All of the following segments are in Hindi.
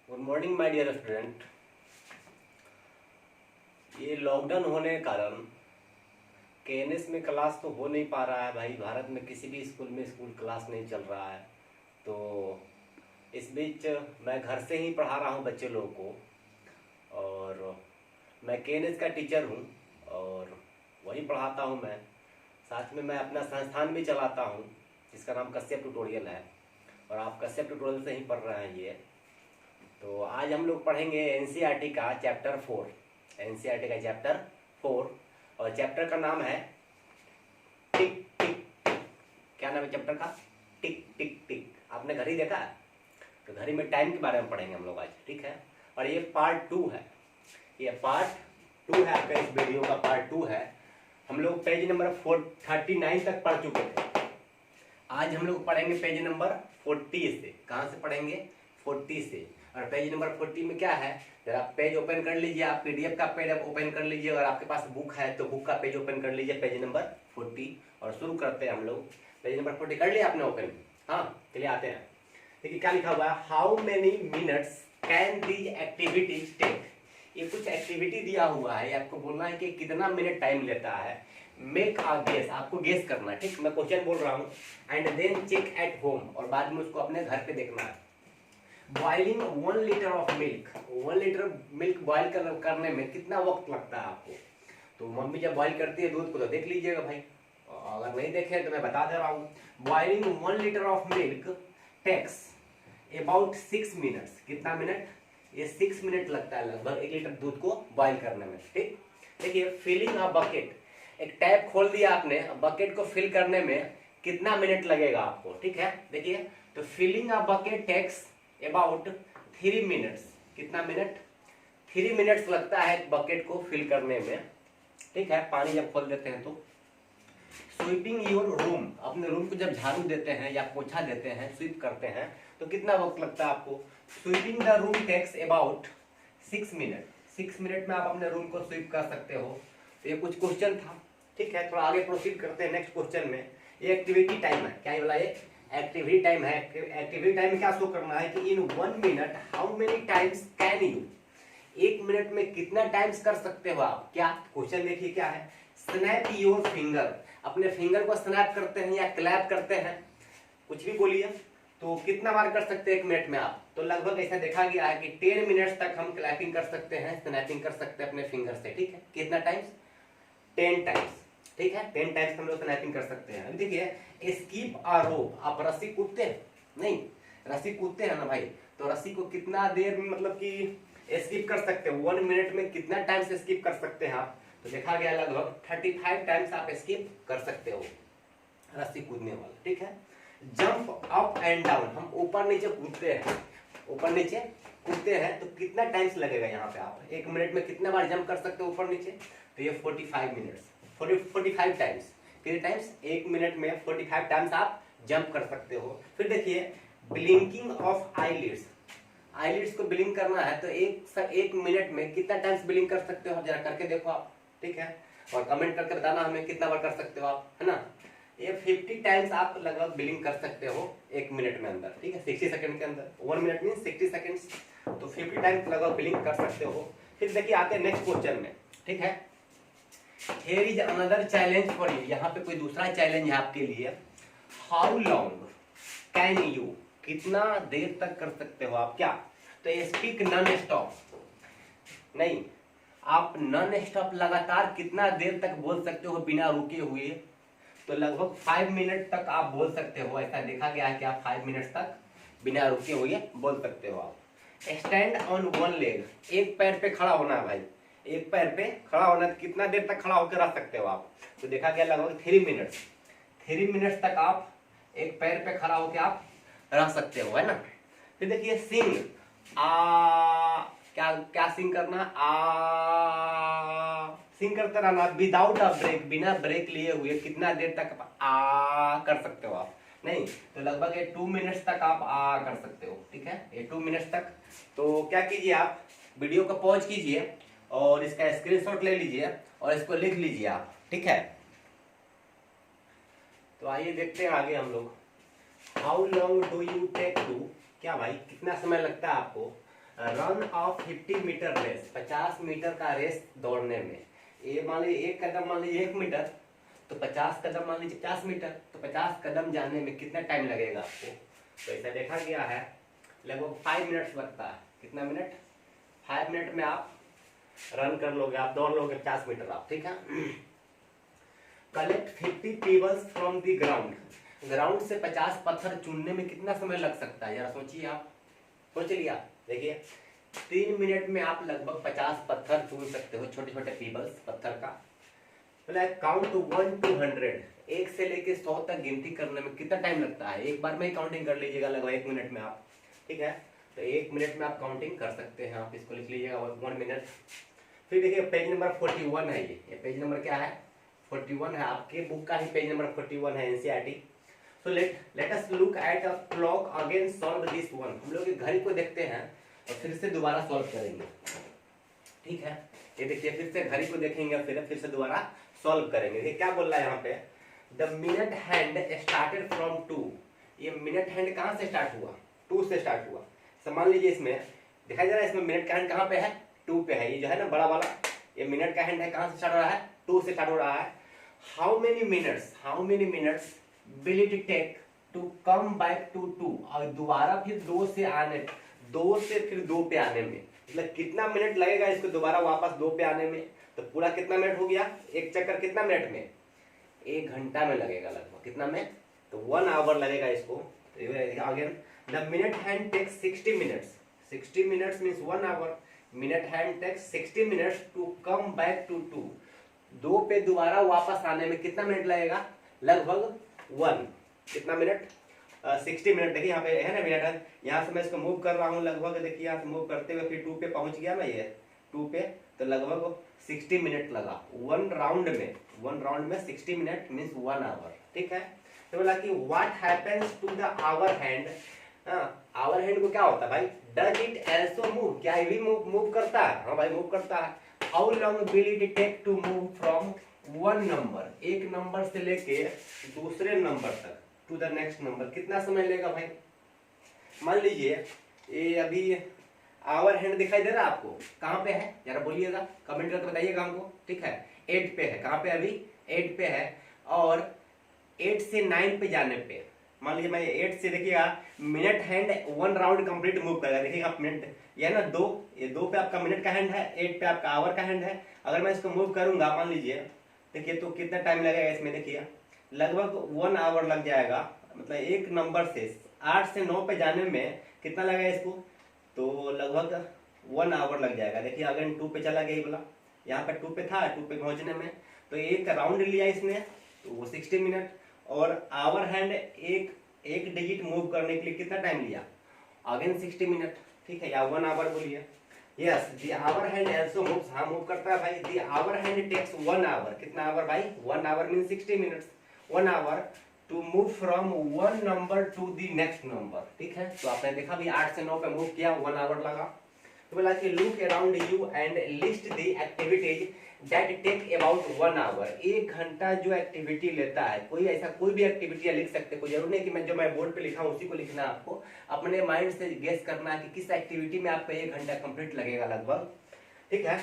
Good morning my dear student. ये लॉकडाउन होने के कारण केएनएस में क्लास तो हो नहीं पा रहा है भाई। भारत में किसी भी स्कूल में स्कूल क्लास नहीं चल रहा है। तो इस बीच मैं घर से ही पढ़ा रहा हूँ बच्चे लोगों को। और मैं केएनएस का टीचर हूँ और वही पढ़ाता हूँ मैं। साथ में मैं अपना संस्थान भी चलाता हूँ जिसका नाम कश्यप ट्यूटोरियल है। और आप कश्यप ट्यूटोरियल से ही पढ़ रहे हैं ये। तो आज हम लोग पढ़ेंगे एनसीईआरटी का चैप्टर 4। एनसीईआरटी का चैप्टर 4 और चैप्टर का नाम है टिक टिक टिक। क्या नाम है चैप्टर का? टिक टिक टिक। आपने घड़ी देखा है? तो घड़ी में टाइम के बारे में पढ़ेंगे हम लोग आज, ठीक है। और ये पार्ट 2 है। ये पार्ट 2 है आपका, इस वीडियो का पार्ट 2 है। हम लोग पेज नंबर 39 तक पढ़ चुके थे। आज हम लोग पढ़ेंगे पेज नंबर 40 से। कहाँ से पढ़ेंगे? 40 से। और पेज नंबर 40 में क्या है, जरा पेज ओपन कर लीजिए। आप पीडीएफ का पेज ओपन कर लीजिए और आपके पास बुक है तो बुक का पेज ओपन कर लीजिए, पेज नंबर 40। और शुरू करते हैं हम लोग। पेज नंबर 40 कर लिया आपने ओपन? हाँ, चलिए आते हैं। देखिए क्या लिखा हुआ है, how many minutes can these activities take. ये कुछ एक्टिविटी दिया हुआ है, आपको बोलना है कि कितना मिनट टाइम लेता है। मेक अ गेस, आपको गेस करना है, ठीक। मैं क्वेश्चन बोल रहा हूँ and then check at home, और बाद में उसको अपने घर पे देखना है। Boiling 1 litre of milk, 1 litre milk boil करने में कितना वक्त लगता है आपको? तो मम्मी जब बॉइल करती है दूध को तो देख लीजिएगा भाई, अगर नहीं देखे तो मैं बता दे रहा हूँ। Boiling 1 litre of milk takes about 6 minutes. कितना मिनट? ये 6 मिनट लगता है लगभग 1 लीटर दूध को बॉइल करने में, ठीक। देखिए फिलिंग अ बकेट, एक टैप खोल दिया आपने, बकेट को फिल करने में कितना मिनट लगेगा आपको, ठीक है। देखिए तो filling a bucket takes about 3 minutes. कितना मिनट? 3 मिनट्स लगता है बकेट को फिल करने में, ठीक है। पानी जब खोल देते हैं तो स्वीपिंग योर रूम, अपने रूम को जब झाड़ू देते हैं या पोछा देते हैं, स्वीप करते हैं तो कितना वक्त लगता है आपको? Sweeping the room takes about 6 minute. 6 minute में आप अपने रूम को स्वीप कर सकते हो। तो ये कुछ क्वेश्चन था, ठीक है। थोड़ा आगे प्रोसीड करते हैं नेक्स्ट क्वेश्चन में। ये एक्टिविटी टाइम है, क्या ये वाला? ये एक्टिविटी टाइम है। एक्टिविटी टाइम में क्या शो करना है कि इन 1 minute how many times can you, 1 minute में कितना टाइम्स कर सकते हो आप। क्या क्वेश्चन देखिए क्या है, स्नैप योर फिंगर, अपने फिंगर को स्नैप करते हैं या क्लैप करते हैं, कुछ भी बोलिए, तो कितना बार कर सकते हैं 1 मिनट में आप? तो लगभग ऐसा देखा गया है कि 10 मिनट्स तक हम क्लैपिंग कर सकते हैं, स्नैपिंग कर सकते हैं अपने फिंगर से, ठीक है। कितना टाइम्स? 10 टाइम्स, ठीक है। 10 टाइम्स हम लोग स्नैपिंग कर सकते हैं। अभी देखिए स्कीप अ रोप, आप रस्सी कूदते हैं? नहीं, रस्सी कूदते हैं ना भाई, तो रस्सी को कितना देर में मतलब कि स्किप कर सकते हो? 1 मिनट में कितना टाइम्स स्किप कर सकते हैं आप? तो देखा गया लगभग 35 टाइम्स आप स्किप कर सकते हो रस्सी कूदने वाला, ठीक है। जंप अप एंड डाउन, हम ऊपर नीचे कूदते हैं, ऊपर नीचे कूदते हैं तो कितना टाइम्स लगेगा यहाँ पे? आप 1 मिनट में कितना बार जंप कर सकते हो ऊपर नीचे? तो ये 45 मिनट्स, 45 टाइम्स। कितने टाइम्स? 1 मिनट में 45 टाइम्स आप जंप कर सकते हो। फिर देखिए ब्लिंकिंग ऑफ आईलिड्स, आईलिड्स को ब्लिंक करना है तो एक मिनट में कितना टाइम्स ब्लिंक कर सकते हो? जरा करके देखो आप, ठीक है। और कमेंट करके बताना हमें कितना बार कर सकते हो आप, है ना। ये 50 टाइम्स आप लगभग ब्लिंक कर सकते हो 1 मिनट में अंदर, ठीक है। 60 सेकंड के अंदर, 1 मिनट मीन 60 सेकंड्स, तो 50 टाइम्स लगभग ब्लिंक कर सकते हो। फिर देखिए आते हैं नेक्स्ट क्वेश्चन में, ठीक है। Here is another challenge for you, यहाँ पे कोई दूसरा चैलेंज है आपके लिए। हाउ लॉन्ग कैन यू, कितना देर तक कर सकते हो आप? क्या? तो स्पीक नॉन स्टॉप, नहीं, आप नॉन स्टॉप लगातार कितना देर तक बोल सकते हो बिना रुके हुए? तो लगभग 5 मिनट तक आप बोल सकते हो। ऐसा देखा गया है कि आप 5 मिनट तक बिना रुके हुए बोल सकते हो आप। स्टैंड ऑन 1 लेग, एक पैर पे खड़ा होना है भाई, एक पैर पे खड़ा होना है, तो कितना देर तक खड़ा होकर रह सकते हो आप? तो देखा गया लगभग 3 मिनट्स, 3 मिनट्स तक आप एक पैर पे खड़ा होकर आप रह सकते हो, है ना। फिर देखिए सिंग, क्या क्या सिंग करना? सिंग करते रहना विदाउट अ ब्रेक, बिना ब्रेक लिए हुए कितना देर तक कर सकते हो आप? नहीं, तो लगभग ये 2 मिनट्स तक आप कर सकते हो, ठीक है। ये 2 मिनट्स तक। तो क्या कीजिए, आप वीडियो को पॉज कीजिए और इसका स्क्रीनशॉट ले लीजिए और इसको लिख लीजिए आप, ठीक है। तो आइए देखते हैं आगे हम लोग। How long do you take to, क्या भाई कितना समय लगता है आपको run of 50 metre race, 50 metre का रेस दौड़ने में, ये मान लीजिए एक कदम मान लीजिए 1 मीटर, तो 50 कदम मान लीजिए 50 मीटर, तो 50 कदम जाने में कितना टाइम लगेगा आपको? तो ऐसा देखा गया है लगभग 5 मिनट्स लगता है। कितना मिनट? 5 मिनट में आप रन कर लोगे, आप दौड़ लोगे 50 मीटर आप, ठीक है। Collect 50 pebbles from the ground, ground से 50 पत्थर चुनने में कितना समय लग सकता है? जरा सोचिए आप, सोच लिया। देखिए 3 मिनट में आप लगभग 50 पत्थर चुन सकते हो, छोटे छोटे पीबल्स पत्थर का। काउंट 1 to 100, 1 से लेके 100 तक गिनती करने में कितना टाइम लगता है? एक बार में ही काउंटिंग कर लीजिएगा लगभग 1 मिनट में आप, ठीक है। तो 1 मिनट में आप काउंटिंग कर सकते हैं, आप इसको लिख लीजिएगा 1 मिनट। फिर देखिए पेज नंबर 41 है, ये पेज नंबर क्या है? 41 है, आपके बुक का ही पेज नंबर 41 है, NCERT. So let us look at a clock again, solve this one. हम लोग घड़ी को देखते हैं और फिर से दोबारा सॉल्व करेंगे, ठीक है। ये देखिए फिर से घड़ी को देखेंगे, फिर से दोबारा सॉल्व करेंगे। देखिए क्या बोल रहा है यहाँ पे, the minute hand started from 2। ये मिनट हैंड कहाँ से स्टार्ट हुआ? 2 से स्टार्ट हुआ। मान लीजिए इसमें दिखाई दे रहा है, इसमें मिनट का हैंड कहाँ पे है? 2 पे है। ये जो है ना बड़ा वाला, ये मिनट का हैंड है, कहाँ से स्टार्ट हो रहा है? 2 से स्टार्ट हो रहा है। How many minutes will it take to come back to 2, और दोबारा फिर 2 से आने, 2 से फिर 2 पे आने में, मतलब कितना मिनट लगेगा इसको दोबारा वापस 2 पे आने में? तो पूरा कितना मिनट हो गया? एक चक्कर कितना मिनट में? 1 घंटा में लगेगा लगभग। कितना में? तो 1 आवर लगेगा इसको। Again the minute hand takes 60 minutes, 60 minutes means 1 hour. Minute hand takes 60 minutes to come back to 2, 2 पे दोबारा वापस आने में कितना मिनट लगेगा? लगभग 1। कितना मिनट? 60 मिनट। देखिए यहाँ पे है ना मिनट है, यहाँ से मैं इसको मूव कर रहा हूँ लगभग, देखिए यहाँ से मूव करते हुए फिर 2 पे पहुंच गया मैं, ये 2 पे, तो लगभग 60 मिनट लगा 1 राउंड में। 1 राउंड में 60 मिनट मीन्स 1 आवर, ठीक है। तो बोला कि what happens to the hour hand, hour hand को क्या होता है भाई? डज इट आल्सो मूव, क्या ये भी मूव करता है? हाँ भाई मूव करता है। How long will it take to move from 1 number, एक नंबर से लेके दूसरे नंबर तक, टू द नेक्स्ट नंबर, कितना समय लेगा भाई? मान लीजिए ये अभी आवर हैंड दिखाई दे रहा है आपको, कहाँ पे है जरा बोलिएगा, कमेंट करके बताइएगा हमको, ठीक है। 8 पे है, कहाँ पे अभी? 8 पे है। और 8 से 9 पे जाने पे, मान लीजिए मैं 8 से, देखिएगा minute hand 1 round complete move करेगा। देखिएगा आप मिनट, ये ना 2, ये 2 पे आपका मिनट का हैंड है, 8 पे आपका आवर का हैंड है। अगर मैं इसको मूव करूंगा मान लीजिए, देखिए तो कितना टाइम लगेगा इसमें? देखिए लगभग 1 आवर लग जाएगा, मतलब एक नंबर से 8 से 9 पे जाने में कितना लगेगा इसको? तो लगभग 1 आवर लग जाएगा। देखिए अगर 2 पे चला गया ये बोला, यहाँ पे 2 पे था, 2 पे पहुंचने में, तो एक राउंड लिया इसने, तो वो 60 मिनट। और आवर हैंड एक डिजिट मूव करने के लिए कितना टाइम लिया? अगेन 60 मिनट, ठीक है, या 1 आवर बोलिए। Yes the hour hand also moves, हाँ मूव करता है भाई। The hour hand takes 1 hour, कितना आवर भाई? 1 hour mean 60 minutes, 1 hour to move from 1 number to the next number, ठीक है। तो आपने देखा भी 8 से 9 पे मूव किया, 1 आवर लगा। तो बोला कि look around you and list the activities that take about 1 hour. 1 घंटा जो एक्टिविटी लेता है, कोई ऐसा कोई भी एक्टिविटी लिख सकते, कोई जरूर नहीं कि मैं बोर्ड पे लिखा हूँ उसी को लिखना है आपको, अपने माइंड से गेस करना है कि किस एक्टिविटी में आपका 1 घंटा कंप्लीट लगेगा लगभग, ठीक है,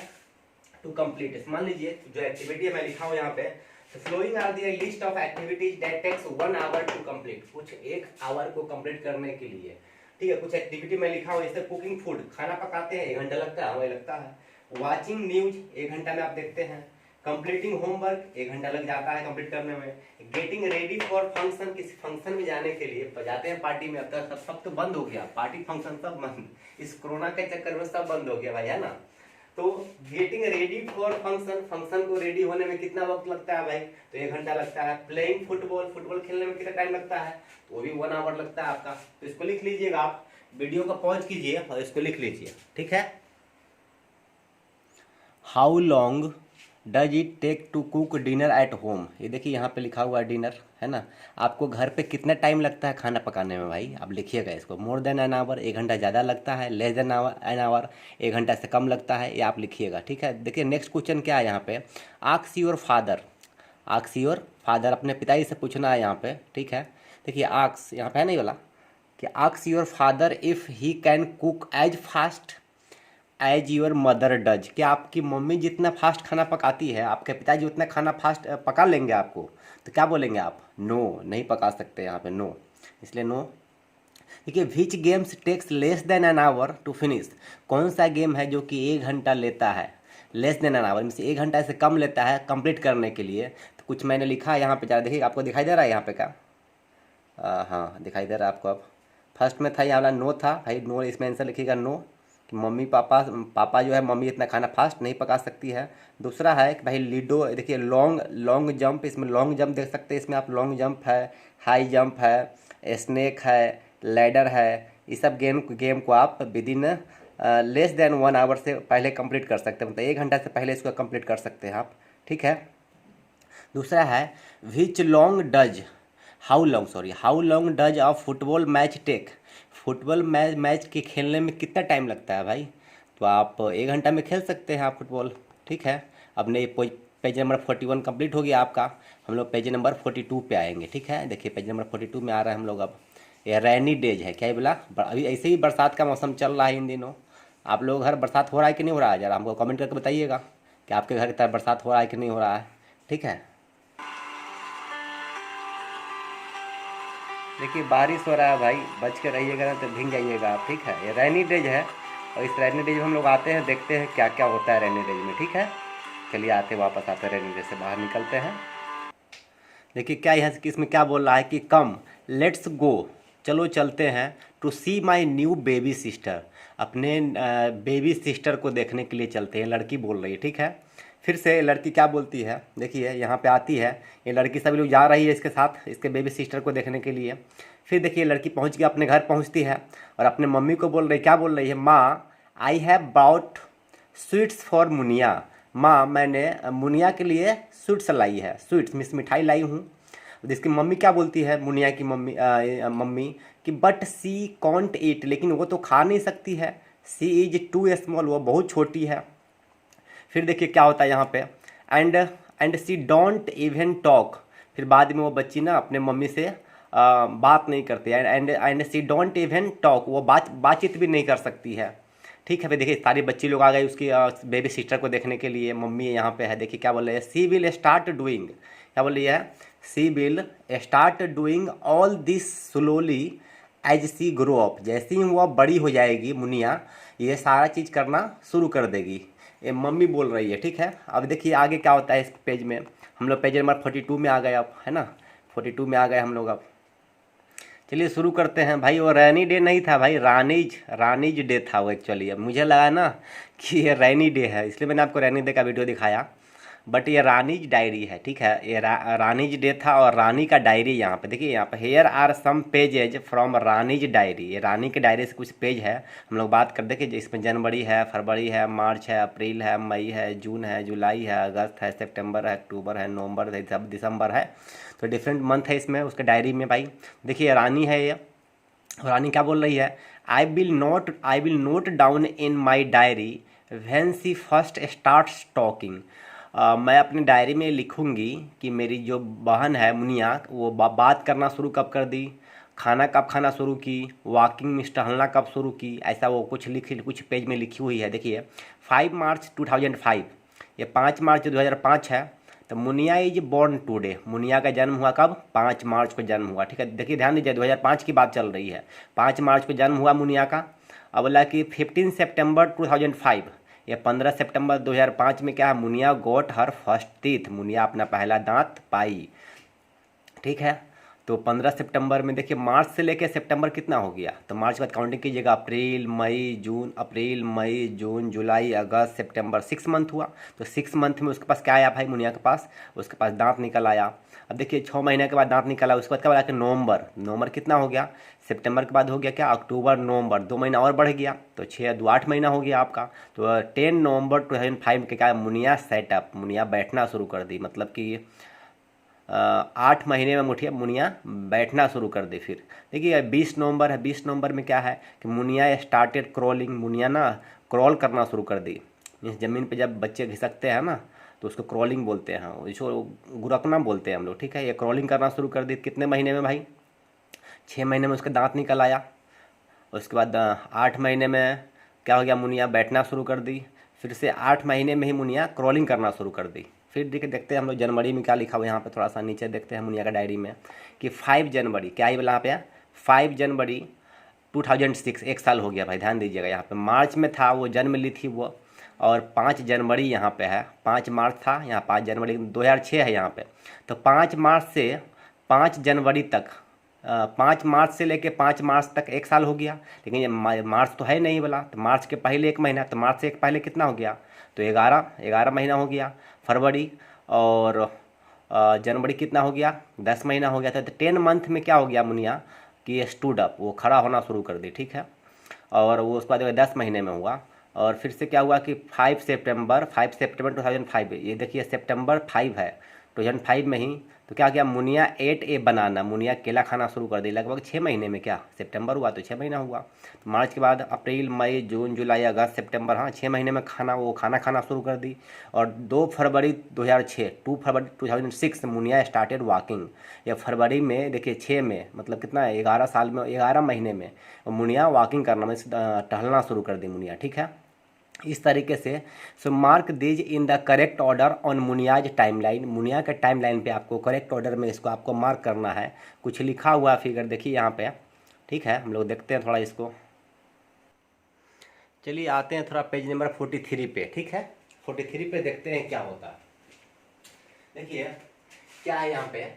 टू कंप्लीट। मान लीजिए जो एक्टिविटी मैं लिखा हूँ यहाँ पे, following are the list of activities that takes 1 hour to complete, कुछ 1 आवर को कंप्लीट करने के लिए, ठीक है। कुछ एक्टिविटी मैं लिखा हूँ, जैसे कुकिंग फूड, खाना पकाते हैं 1 घंटा लगता है, वही लगता है। वाचिंग न्यूज 1 घंटा में आप देखते हैं। कंप्लीटिंग होमवर्क 1 घंटा लग जाता है कंप्लीट करने में। गेटिंग रेडी फॉर फंक्शन, किसी फंक्शन में जाने के लिए जाते हैं पार्टी में, अब तक सब तो बंद हो गया, पार्टी फंक्शन सब बंद, इस कोरोना के चक्कर में सब बंद हो गया भाई, है ना। तो getting ready for function, function को रेडी होने में कितना वक्त लगता है भाई? तो 1 घंटा लगता है। प्लेइंग फुटबॉल, फुटबॉल खेलने में कितना टाइम लगता है? तो वो भी 1 आवर लगता है आपका। तो इसको लिख लीजिएगा आप, वीडियो को पॉज कीजिए और इसको लिख लीजिए, ठीक है। How long does it take to cook dinner at home, ये देखिए यहाँ पे लिखा हुआ है डिनर, है ना। आपको घर पे कितना टाइम लगता है खाना पकाने में भाई? आप लिखिएगा इसको। मोर देन एन आवर, 1 घंटा ज़्यादा लगता है। लेस देन एन आवर, 1 घंटा से कम लगता है, ये आप लिखिएगा, ठीक है। देखिए नेक्स्ट क्वेश्चन क्या है यहाँ पे, ask your father, ask your father, अपने पिताजी से पूछना है यहाँ पे, ठीक है। देखिए आस्क यहाँ पे है नहीं वाला कि ask your father if he can cook as fast, as your mother does, क्या आपकी मम्मी जितना फास्ट खाना पकाती है आपके पिताजी उतना खाना फास्ट पका लेंगे आपको? तो क्या बोलेंगे आप? नो, नहीं पका सकते यहाँ पे, नो, इसलिए नो। देखिए, which games takes less than an hour to finish, कौन सा गेम है जो कि 1 घंटा लेता है? Less than an hour means 1 घंटा से कम लेता है कंप्लीट करने के लिए। तो कुछ मैंने लिखा है यहाँ पे, जरा देखिए आपको दिखाई दे रहा है यहाँ पे क्या? हाँ दिखाई दे रहा है आपको। अब फर्स्ट में था यहाँ वाला नो था भाई, नो इसमें आंसर लिखिएगा नो, कि मम्मी पापा पापा जो है मम्मी इतना खाना फास्ट नहीं पका सकती है। दूसरा है कि भाई लीडो, देखिए लॉन्ग लॉन्ग जंप, इसमें लॉन्ग जंप देख सकते हैं, इसमें आप लॉन्ग जंप है, हाई जंप है, स्नेक है, लैडर है, ये सब गेम को आप within less than 1 hour से पहले कंप्लीट कर सकते हैं, मतलब 1 घंटा से पहले इसको कंप्लीट कर सकते हैं आप, ठीक है। दूसरा है which long does, how long does a football match take, football match के खेलने में कितना टाइम लगता है भाई? तो आप 1 घंटा में खेल सकते हैं आप फुटबॉल, ठीक है। अब नहीं, पेज नंबर 41 कंप्लीट हो गया आपका, हम लोग पेज नंबर 42 पे आएंगे, ठीक है। देखिए पेज नंबर 42 में आ रहा है हम लोग। अब ये रैनी डेज है, क्या ये बोला? अभी ऐसे ही बरसात का मौसम चल रहा है इन दिनों। आप लोग घर बरसात हो रहा है कि नहीं हो रहा है? जरा हमको कमेंट करके बताइएगा कि आपके घर की तरफ बरसात हो रहा है कि नहीं हो रहा है, ठीक है। देखिए बारिश हो रहा है भाई, बच के रहिएगा ना तो भीग जाइएगा आप, ठीक है। ये रैनी डेज है और इस रैनी डेज में हम लोग आते हैं, देखते हैं क्या क्या होता है रैनी डेज में, ठीक है। चलिए आते वापस आते हैं रैनी डेज से बाहर निकलते हैं। देखिए क्या यहाँ से इसमें क्या बोल रहा है कि कम लेट्स गो, चलो चलते हैं, to see my new baby sister, अपने बेबी सिस्टर को देखने के लिए चलते हैं, लड़की बोल रही है, ठीक है। फिर से लड़की क्या बोलती है, देखिए यहाँ पे आती है, ये लड़की सभी लोग जा रही है इसके साथ इसके बेबी सिस्टर को देखने के लिए। फिर देखिए लड़की पहुँच गई, अपने घर पहुँचती है और अपने मम्मी को बोल रही, क्या बोल रही है? माँ I have bought sweets for Muniya, माँ मैंने मुनिया के लिए स्वीट्स लाई है, स्वीट्स मिस मिठाई लाई हूँ। जिसकी मम्मी क्या बोलती है, मुनिया की मम्मी कि बट सी कॉन्ट ईट, लेकिन वो तो खा नहीं सकती है, सी इज टू स्मॉल, वो बहुत छोटी है। फिर देखिए क्या होता है यहाँ पे, and she don't even talk, फिर बाद में वो बच्ची ना अपने मम्मी से बात नहीं करती है, and she don't even talk, वो बातचीत भी नहीं कर सकती है, ठीक है। फिर देखिए सारे बच्चे लोग आ गए उसकी बेबी सिस्टर को देखने के लिए, मम्मी यहाँ पे है, देखिए क्या बोल रही है, सी विल स्टार्ट डूइंग, क्या बोल रही है? She will start doing all this slowly as she grow up, जैसे ही वह बड़ी हो जाएगी मुनिया ये सारा चीज़ करना शुरू कर देगी, ये मम्मी बोल रही है, ठीक है। अब देखिए आगे क्या होता है इस पेज में, हम लोग पेज नंबर 42 में आ गए अब, है ना, 42 में आ गए हम लोग अब। चलिए शुरू करते हैं भाई। वो रैनी डे नहीं था भाई, रानीज डे था वो एक्चुअली। अब मुझे लगा ना कि ये रैनी डे है इसलिए मैंने आपको रैनी डे का वीडियो दिखाया, बट ये रानीज डायरी है, ठीक है। ये रानीज डे था और रानी का डायरी यहाँ पे देखिए, यहाँ पे here are some pages from Rani's diary, ये रानी के डायरी से कुछ पेज है, हम लोग बात कर देखिए इसमें जनवरी है, फरवरी है, मार्च है, अप्रैल है, मई है, जून है, जुलाई है, अगस्त है, सितंबर है, अक्टूबर है, नवंबर है, सब दिसंबर है, तो डिफरेंट मंथ है इसमें उसके डायरी में भाई। देखिए रानी है ये, रानी क्या बोल रही है, I will note down in my diary when she first start talking, मैं अपनी डायरी में लिखूंगी कि मेरी जो बहन है मुनिया वो बात करना शुरू कब कर दी, खाना कब खाना शुरू की, वॉकिंग में टहलना कब शुरू की, ऐसा वो कुछ पेज में लिखी हुई है। देखिए 5 मार्च 2005, ये 5 मार्च 2005 है, तो Muniya is born today, Muniya का जन्म हुआ कब? 5 मार्च को जन्म हुआ, ठीक है। देखिए ध्यान दीजिए 2005 की बात चल रही है, 5 मार्च को जन्म हुआ मुनिया का। अब बोला कि 15 सितंबर 2005, ये 15 सितंबर 2005 में क्या है, मुनिया गोट हर फर्स्ट टीथ, मुनिया अपना पहला दांत पाई, ठीक है। तो 15 सितंबर में देखिए मार्च से लेकर सितंबर कितना हो गया, तो मार्च के बाद काउंटिंग कीजिएगा, अप्रैल मई जून जुलाई अगस्त सितंबर, 6 मंथ हुआ। तो 6 मंथ में उसके पास क्या आया भाई मुनिया के पास, उसके पास दांत निकल आया। अब देखिए 6 महीने के बाद दांत निकला, उसके बाद क्या बोला कि नवंबर कितना हो गया, सितंबर के बाद हो गया क्या, अक्टूबर नवंबर, 2 महीना और बढ़ गया, तो 6 2 8 महीना हो गया आपका। तो 10 नवंबर 2005 के क्या मुनिया सेटअप, मुनिया बैठना शुरू कर दी, मतलब कि 8 महीने में मुनिया बैठना शुरू कर दी। फिर देखिए 20 नवंबर है, 20 नवंबर में क्या है कि मुनिया स्टार्टेड क्रॉलिंग, मुनिया ना क्रॉल करना शुरू कर दी, इस ज़मीन पे जब बच्चे घिसकते हैं ना तो उसको क्रॉलिंग बोलते हैं, इसको गुरकना बोलते हैं हम लोग, ठीक है। ये क्रॉलिंग करना शुरू कर दी कितने महीने में भाई, 6 महीने में उसके दांत निकल आया। उसके बाद 8 महीने में क्या हो गया, मुनिया बैठना शुरू कर दी। फिर से 8 महीने में ही मुनिया क्रॉलिंग करना शुरू कर दी। फिर देखते हैं हम लोग जनवरी में क्या लिखा हुआ है यहाँ पे, थोड़ा सा नीचे देखते हैं मुनिया का डायरी में कि 5 जनवरी, क्या ही बोला यहाँ पे, 5 जनवरी 2006, 1 साल हो गया भाई, ध्यान दीजिएगा। यहाँ पे मार्च में था वो, जन्म ली थी वो, और 5 जनवरी यहाँ पे है, 5 मार्च था यहाँ, 5 जनवरी 2006 है यहाँ पे। तो 5 मार्च से 5 जनवरी तक, 5 मार्च से लेके 5 मार्च तक 1 साल हो गया। लेकिन ये मार्च तो है नहीं बोला, तो मार्च के पहले 1 महीना, तो मार्च से एक पहले कितना हो गया, तो 11 महीना हो गया। फरवरी और जनवरी कितना हो गया, 10 महीना हो गया था। तो 10 मंथ में क्या हो गया मुनिया कि स्टूड अप, वो खड़ा होना शुरू कर दी, ठीक है। और वो उसके बाद 10 महीने में हुआ। और फिर से क्या हुआ कि 5 सितंबर 2005, ये देखिए सितंबर 5 है 2005 में ही। तो क्या किया मुनिया 8 बनाना, मुनिया केला खाना शुरू कर दी लगभग 6 महीने में। क्या सितंबर हुआ तो 6 महीना हुआ। तो मार्च के बाद अप्रैल मई जून जुलाई अगस्त सितंबर, हाँ 6 महीने में खाना खाना शुरू कर दी। और 2 फरवरी 2006, 2 फरवरी 2006 मुनिया स्टार्टेड वॉकिंग। या फरवरी में देखिए 6 में मतलब कितना है, 11 साल में 11 महीने में मुनिया वॉकिंग करना मतलब टहलना शुरू कर दी मुनिया, ठीक है। इस तरीके से so mark these in the correct order on Munia's timeline, Munia के टाइमलाइन पे आपको करेक्ट ऑर्डर में इसको आपको मार्क करना है। कुछ लिखा हुआ फिगर देखिए यहाँ पे, ठीक है। हम लोग देखते हैं थोड़ा इसको, चलिए आते हैं थोड़ा पेज नंबर 43 पे, ठीक है। 43 पे देखते हैं क्या होता है। देखिए क्या है यहाँ पे,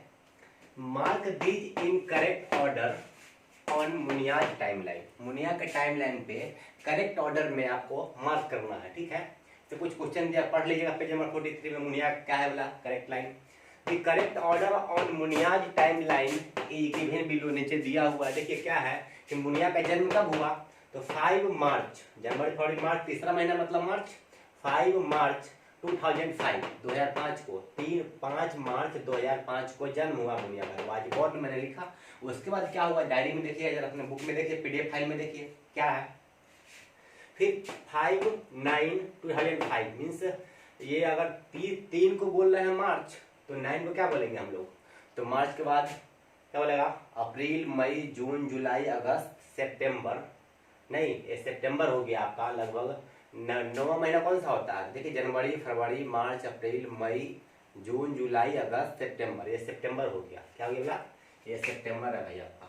mark these in correct order on Munia's timeline, Munia के टाइमलाइन पे करेक्ट ऑर्डर में आपको मार्क करना है, ठीक है। तो कुछ क्वेश्चन दिया, पढ़ लीजिएगा पेज नंबर 43 में मुनिया क्या है बोला, correct line. The correct order on Munia's timeline is given below, नीचे दिया हुआ है। देखिए क्या है कि मुनिया का जन्म कब हुआ, तो 5 मार्च, जनवरी फरवरी मार्च, तीसरा महीना मतलब मार्च, 5 मार्च 2005, 2005 को, 5 मार्च 2005 को जन्म हुआ मुनिया का, वाज बोर्न मैंने लिखा। उसके बाद क्या हुआ, डायरी में देखिए, अगर अपने बुक में देखिए, पीडीएफ फाइल में देखिए क्या है। फिर 5/9/2005 मीन्स ये अगर 3 को बोल रहे हैं मार्च, तो 9 को क्या बोलेंगे हम लोग, तो मार्च के बाद क्या बोलेगा, अप्रैल मई जून जुलाई अगस्त सितंबर, नहीं ये सितंबर हो गया आपका लगभग। 9वां महीना कौन सा होता है, देखिए जनवरी फरवरी मार्च अप्रैल मई जून जुलाई अगस्त सितंबर, ये सितंबर हो गया। क्या हो गया, ये सितंबर है भाई आपका,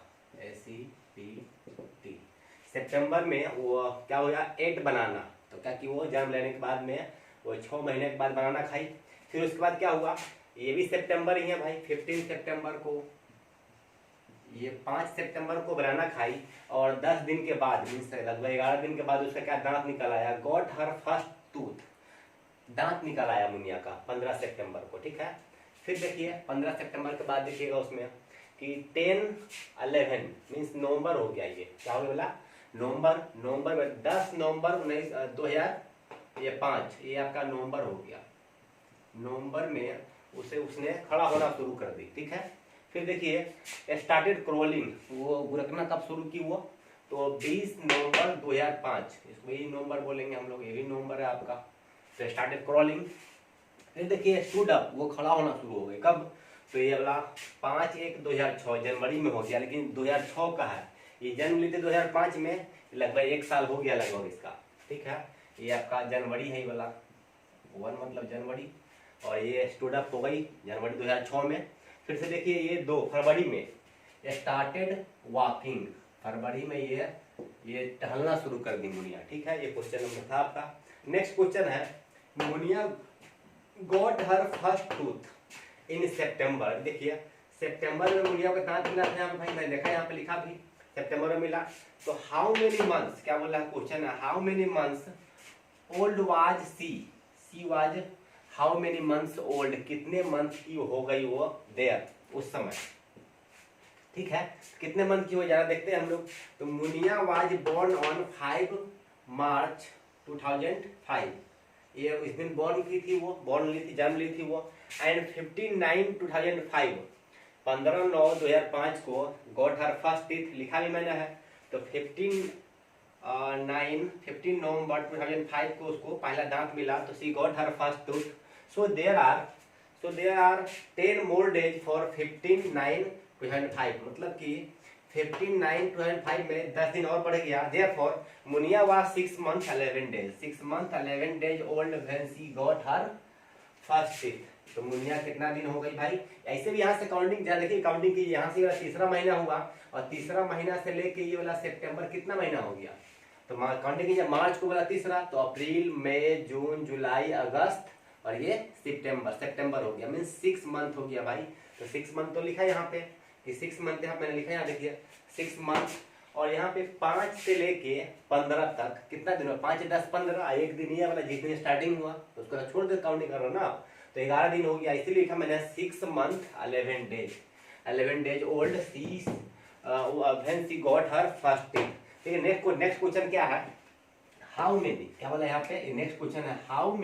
SEPT। सितंबर में वो क्या हो गया, 8 बनाना, तो क्या कि वो जन्म लेने के बाद में वो 6 महीने के बाद बनाना खाई। फिर उसके बाद क्या हुआ, ये भी सितंबर ही है भाई, 15 सितंबर को, ये 5 सितंबर को बनाना खाई। और 10 दिन के बाद मीन्स लगभग 11 दिन के बाद उसका क्या दांत निकल आया, गॉट हर फर्स्ट टूथ, दांत निकल आया मुनिया का 15 सितंबर को, ठीक है। फिर देखिए 15 सितंबर के बाद देखिएगा उसमें कि 10/11 मीन्स नवंबर हो गया, ये क्या हो गया, नवंबर में 10 नवंबर 2005, ये आपका नवंबर हो गया। नवंबर में उसने खड़ा होना शुरू कर दी, ठीक है। फिर देखिए स्टार्टेड क्रॉलिंग, वो गुरकना कब शुरू की वो, तो 20 नवंबर 2005, इसको यही नवंबर बोलेंगे हम लोग, ये भी नवंबर है आपका। तो स्टार्टेड क्रॉलिंग। फिर देखिए स्टूड अप, वो खड़ा होना शुरू हो गए कब, तो ये वाला 5/1/2006 जनवरी में हो गया, लेकिन 2006 का है, ये जन्म लेते 2005 में, लगभग 1 साल हो गया लगभग इसका, ठीक है। ये आपका जनवरी है, ये वाला 1 मतलब जनवरी, और ये स्टूड अप हो गई जनवरी 2006 में। फिर से देखिए ये 2 फरवरी में स्टार्टेड वॉकिंग, फरवरी में ये टहलना शुरू कर दी मुनिया, ठीक है। ये क्वेश्चन नंबर था आपका। नेक्स्ट क्वेश्चन है, Munia got her first tooth in September. देखिए सितंबर में मुनिया का दांत मिला था, यहाँ पे भाई मैंने देखा यहाँ पे लिखा भी सितंबर में मिला। तो हाउ मेनी मंथ्स, क्या बोल रहा है क्वेश्चन है, how many months old was she was how many months old, कितने मंथ की हो गई वो देयर उस समय, ठीक है। कितने मंथ की हो जा रहा देखते हैं हम लोग। तो मुनिया वाज बोर्न ऑन 5 मार्च 2005, ये इस दिन बॉर्न की थी वो, बॉर्न ली थी, जन्म ली थी वो। एंड 15/9/2005, 15/9/2005 को गॉट हर फर्स्ट टीथ, लिखा भी मैंने है। तो 15 नवंबर 2005 को उसको पहला दांत मिला, तो she got her first tooth. So there are 10 more days for 15/9/2005, मतलब कि 15/9/2005 में 10 दिन और बढ़ गया। Therefore Muniya was 6 months 11 days 6 months 11 days old when she got her first teeth. तो मुनिया कितना दिन हो गई भाई? ऐसे भी यहाँ से काउंटिंग ध्यान देखिए, काउंटिंग की यहाँ से तीसरा महीना हुआ और तीसरा महीना से लेके ये वाला सितंबर कितना महीना हो गया? तो काउंटिंग कीजिए, मार्च को बोला तीसरा, तो अप्रैल मई जून जुलाई अगस्त और ये सितंबर हो गया, मीन 6 मंथ हो गया भाई। तो 6 मंथ तो लिखा है यहाँ पे कि 6 मंथ यहाँ मैंने लिखा है, यहाँ देखिए 6 मंथ। और यहाँ पे 5 से लेके 15 तक कितना दिन हुआ? 5, 10, 15, एक दिन ये वाला जिस दिन स्टार्टिंग हुआ तो उसको छोड़ कर काउंटिंग कर रहा ना, तो 11 दिन हो गया, इसीलिए लिखा मैंने 6 month 11 days old when she got her first teeth. ठीक है, नेक्स्ट क्वेश्चन क्या है? हाउ मेनी, क्या बोला यहाँ पे? नेक्स्ट क्वेश्चन है how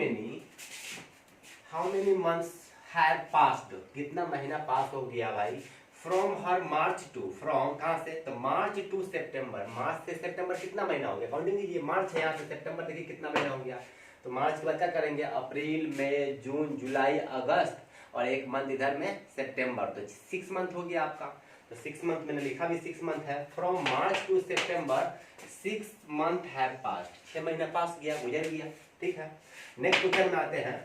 many months have passed, कितना महीना पास हो गया भाई? From her March two, from कहाँ से? तो मार्च टू सितंबर, मार्च से सितंबर कितना महीना हो गया? काउंटिंग कीजिए, मार्च है यहाँ से सितंबर, देखिए कितना महीना हो गया। तो मार्च के बाद क्या करेंगे? अप्रैल मई जून जुलाई अगस्त और एक मंथ इधर में सितंबर, तो 6 मंथ हो गया आपका। तो 6 मंथ मैंने लिखा भी 6 मंथ है। From March two September 6 month have passed, 6 महीना पास गया, गुजर गया। ठीक है, नेक्स्ट क्वेश्चन में आते हैं।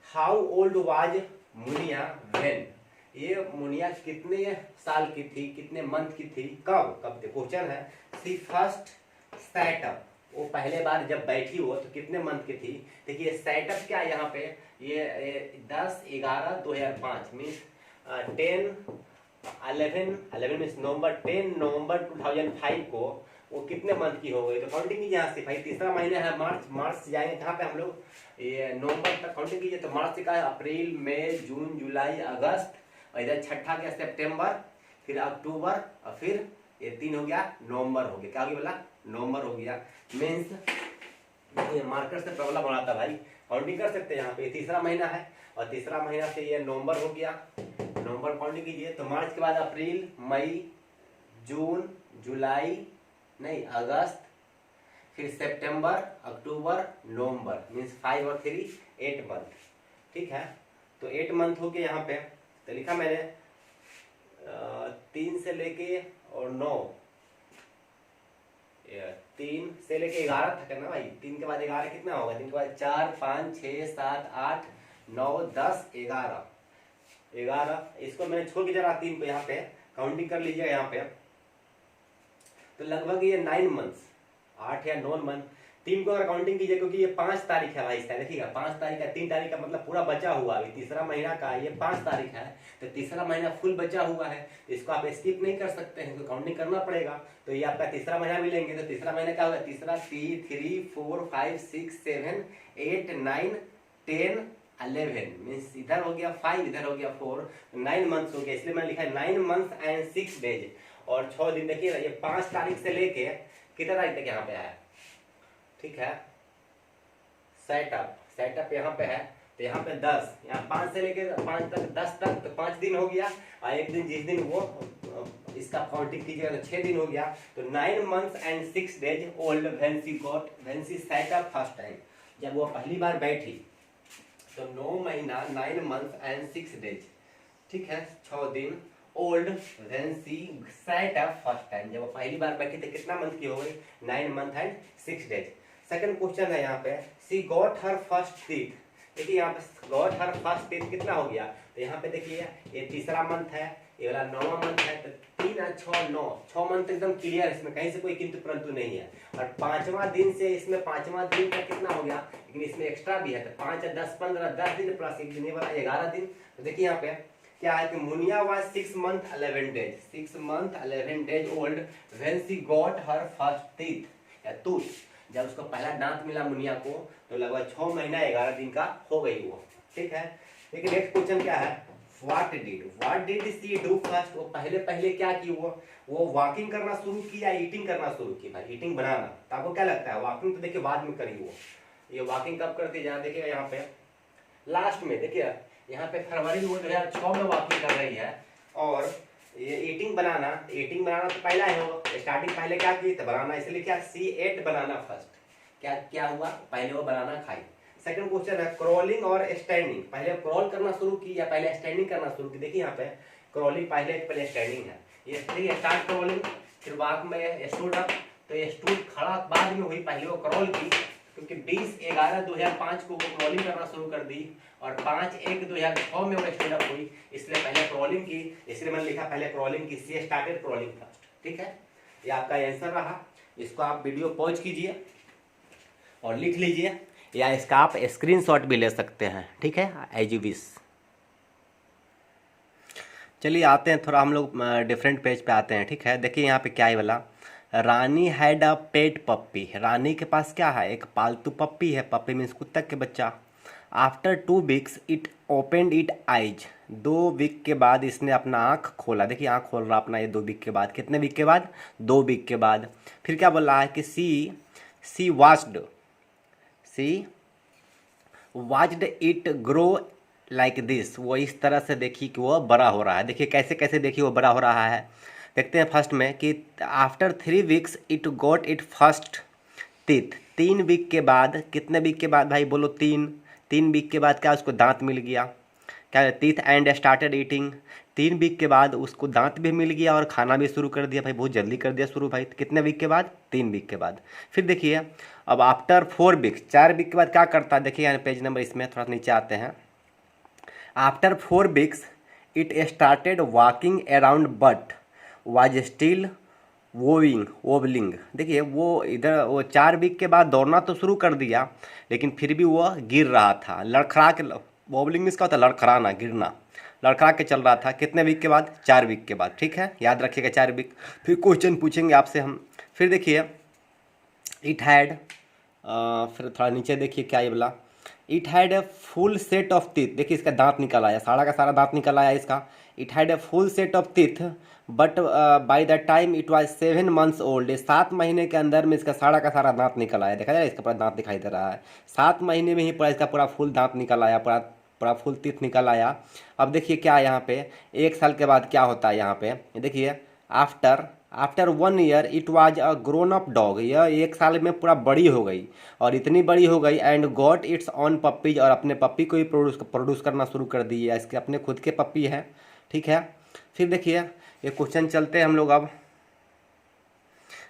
How old was Muniya when, ये मुनिया कितने साल की थी, कितने मंथ की थी, कब क्वेश्चन है। सी फर्स्ट सेटअप, वो पहले बार जब बैठी हो तो कितने मंथ की थी? देखिए सेटअप क्या है यहाँ पे, ये 10/11/2005 मीन्स 11 मीन्स नवंबर 10 नवंबर 2005 को वो कितने मंथ की हो गई? तो काउंटिंग कीजिए यहाँ से भाई, तीसरा महीना है मार्च से जाएंगे कहाँ पे हम लोग? ये नवंबर तक काउंटिंग कीजिए। तो मार्च से का है अप्रैल मई जून जुलाई अगस्त और इधर छठा गया सितंबर, फिर अक्टूबर और फिर ये 3 हो गया नवंबर हो गया। क्या हो गया बोला? नवंबर हो गया। मीन्स मार्कर से प्रॉब्लम बनाता भाई, काउंटिंग कर सकते हैं यहाँ पे, तीसरा महीना है और तीसरा महीना से ये नवंबर हो गया, नवंबर काउंटिंग कीजिए। तो मार्च के बाद अप्रैल मई जून जुलाई नहीं अगस्त, फिर सितंबर अक्टूबर नवंबर, मीन्स 5 और 3 8 मंथ। ठीक है, तो 8 मंथ हो गए यहाँ पे। तो लिखा मैंने 3 से लेके और 9, 3 से लेके 11 तक है ना भाई। 3 के बाद 11 कितना होगा? 3 के बाद 4 5 6 7 8 9 10 11, इसको मैंने छोड़ के जरा 3 को यहाँ पे काउंटिंग कर लीजिएगा यहाँ पे। तो लगभग ये 9 मंथ्स, 8 या 9 मंथ। 3 को अगर काउंटिंग कीजिए, क्योंकि ये 5 तारीख है भाई इसका, देखिएगा 5 तारीख है, 3 तारीख का मतलब पूरा बचा हुआ है, तीसरा महीना का ये 5 तारीख है, तो तीसरा महीना फुल बचा हुआ है, तो इसको आप स्किप नहीं कर सकते हैं, तो काउंटिंग करना पड़ेगा। तो ये आपका तीसरा महीना मिलेंगे। तो तीसरा महीना क्या होगा? तीसरा 3 4 5 6 7 8 9 10 11 मीन्स इधर हो गया 5, इधर हो गया 4, 9 मंथ्स हो गया, इसलिए मैंने लिखा है 9 मंथ्स एंड 6 डेज और 6 दिन। देखिए ये 5 तारीख से लेके कितना तारीख तक यहाँ पे है? ठीक है, सेटअप यहाँ पे है, तो यहाँ पे 10, यहाँ 5 से लेके 5 तक 10 तक, तो 5 दिन हो गया और एक दिन जिस दिन वो इसका काउंटिंग कीजिएगा तो 6 दिन हो गया। तो 9 months and 6 days old when she setup first time, जब वो पहली बार बैठी तो 9 महीना 9 मंथ एंड 6 डेज। ठीक है, 6 दिन old when she said up first time, जब वो पहली बार बैठी तो कितना मंथ की हो गई? 9 month and 6 days. Second question है यहाँ पे, she got her first teeth. देखिए यहाँ पे गॉट हर फर्स्ट टीथ कितना हो गया? तो यहाँ पे देखिए ये तीसरा मंथ है, ये वाला 9वां मंथ है, तो 3 और 6 9, 6 मंथ एकदम क्लियर, इसमें कहीं से कोई किंतु परंतु नहीं है। और 5वां दिन से इसमें 5वां दिन का कितना हो गया? लेकिन इसमें एक्स्ट्रा भी है, तो 5 10 15 10 दिन प्लस एक दिन, ये वाला 11 दिन। तो देखिए यहाँ पे क्या है कि Muniya was 6 month 11 days, 6 month 11 days old when she got her first teeth या टूथ, जब उसको पहला दांत मिला मुनिया को, तो लगभग 6 महीना 11 दिन का हो गई वो। ठीक है, लेकिन नेक्स्ट क्वेश्चन क्या है? What did she do first, वो पहले क्या की? वो वॉकिंग करना शुरू की या ईटिंग करना शुरू की? भाई ईटिंग बनाना, तो आपको क्या लगता है? वॉकिंग तो देखिए बाद में करी वो, ये वॉकिंग कब करती है? देखिएगा यहाँ पे लास्ट में, देखिए यहाँ पे फरवरी 2006 में वॉकिंग कर रही है। और ये ईटिंग बनाना तो पहला है, वो स्टार्टिंग पहले क्या की? तो बनाना, इसलिए क्या सी एट बनाना फर्स्ट, क्या हुआ? पहले वो बनाना खाई। सेकंड क्वेश्चन है क्रॉलिंग और स्टैंडिंग, पहले क्रॉल करना शुरू की या पहले स्टैंडिंग करना शुरू की? देखिए यहाँ पे क्रॉलिंग पहले स्टैंडिंग है, ये स्टार्ट क्रॉलिंग फिर वॉक में स्टूड अप, तो ये स्टूड खड़ा बाद में हुई, पहले वो क्रॉल की, क्योंकि 20/11/2005 को वो क्रॉलिंग करना शुरू कर दी, और 5/1/2006 में वो स्टूड अप हुई, इसलिए पहले क्रॉलिंग की, इसलिए मैंने लिखा पहले क्रॉलिंग की, सी स्टार्टेड क्रॉलिंग फर्स्ट। ठीक है, ये आपका आंसर रहा। इसको आप वीडियो पॉज कीजिए और लिख लीजिए, या इसका आप स्क्रीनशॉट भी ले सकते हैं। ठीक है, एज यू विश। चलिए आते हैं थोड़ा, हम लोग डिफरेंट पेज पे आते हैं। ठीक है, देखिए यहाँ पे क्या है वाला, रानी हैड अ पेट पप्पी। रानी के पास क्या है, एक पालतू पप्पी है। पप्पी मीन्स कुत्ता के बच्चा। After 2 weeks it opened it eyes. 2 week के बाद इसने अपना आँख खोला। देखिए आँख खोल रहा अपना, ये 2 वीक के बाद। कितने वीक के बाद, 2 वीक के बाद। फिर क्या बोल रहा है कि she watched it grow like this. वो इस तरह से देखी कि वो बड़ा हो रहा है। देखिए कैसे कैसे देखिए वो बड़ा हो रहा है। देखते हैं फर्स्ट में कि after 3 weeks it got it first teeth. 3 week के बाद, कितने वीक के बाद भाई, बोलो 3 वीक के बाद क्या उसको दांत मिल गया, क्या teeth and started eating. 3 week के बाद उसको दांत भी मिल गया और खाना भी शुरू कर दिया भाई, बहुत जल्दी कर दिया शुरू भाई। कितने वीक के बाद, 3 वीक के बाद। फिर देखिए अब आफ्टर 4 वीक्स, 4 वीक के बाद क्या करता है, देखिए पेज नंबर इसमें थोड़ा नीचे आते हैं। After 4 weeks it started walking around but was still wobbling. देखिए वो इधर, वो 4 वीक के बाद दौड़ना तो शुरू कर दिया, लेकिन फिर भी वो गिर रहा था, लड़खड़ा के। वोबलिंग इसका होता है लड़खड़ाना, गिरना, लड़खड़ा के चल रहा था। कितने वीक के बाद, 4 वीक के बाद। ठीक है, याद रखिएगा 4 वीक। फिर क्वेश्चन पूछेंगे आपसे हम। फिर देखिए इट हैड, फिर थोड़ा नीचे देखिए क्या ये बोला, it had a full set of teeth. देखिए इसका दांत निकल आया, सारा का सारा दांत निकल आया इसका। It had a full set of teeth but by the time it was 7 months old. 7 महीने के अंदर में इसका सारा का सारा दांत निकल आया। देखा जाए इसका पूरा दांत दिखाई दे रहा है। 7 महीने में ही पूरा इसका पूरा फुल दांत निकल आया, पूरा पूरा फुल टीथ निकल आया। अब देखिए क्या है यहाँ पे, 1 साल के बाद क्या होता है यहाँ पे, देखिए after 1 year it was a grown up dog. यह 1 साल में पूरा बड़ी हो गई, और इतनी बड़ी हो गई and got its on puppy's, और अपने पप्पी को ही प्रोड्यूस करना शुरू कर दी है। इसके अपने खुद के पप्पी हैं। ठीक है, फिर देखिए ये क्वेश्चन चलते हैं हम लोग। अब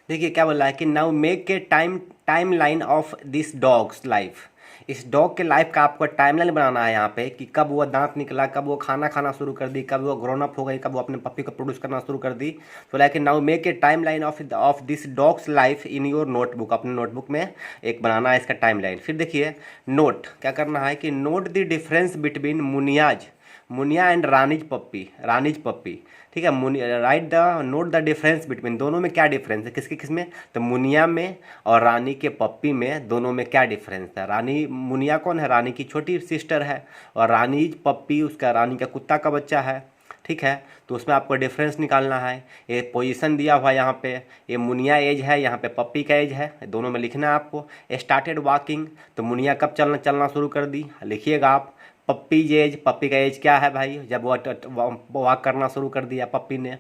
देखिए क्या बोला है कि now make a time line of this dogs life. इस डॉग के लाइफ का आपको टाइमलाइन बनाना है यहाँ पे, कि कब वो दांत निकला, कब वो खाना खाना शुरू कर दी, कब वो ग्रोन अप हो गई, कब वो अपने पप्पी को प्रोड्यूस करना शुरू कर दी। तो like now make a time line of this dogs life in your notebook. अपने नोटबुक में एक बनाना है इसका टाइम लाइन। फिर देखिए नोट, क्या करना है कि note the difference between Muniya and Rani's puppy. ठीक है, right the note the difference between, दोनों में क्या डिफरेंस है, किसके किस में, तो मुनिया में और रानी के पप्पी में, दोनों में क्या डिफरेंस है। रानी, मुनिया कौन है, रानी की छोटी सिस्टर है, और रानी पप्पी उसका, रानी का कुत्ता का बच्चा है। ठीक है, तो उसमें आपको डिफरेंस निकालना है। ये पोजीशन दिया हुआ है यहाँ पे, ये मुनिया एज है, यहाँ पे पप्पी का एज है, दोनों में लिखना है आपको। स्टार्टेड वॉकिंग, तो मुनिया कब चलना शुरू कर दी, लिखिएगा आप। पप्पी का एज क्या है भाई, जब वो वॉक करना शुरू कर दिया पप्पी ने।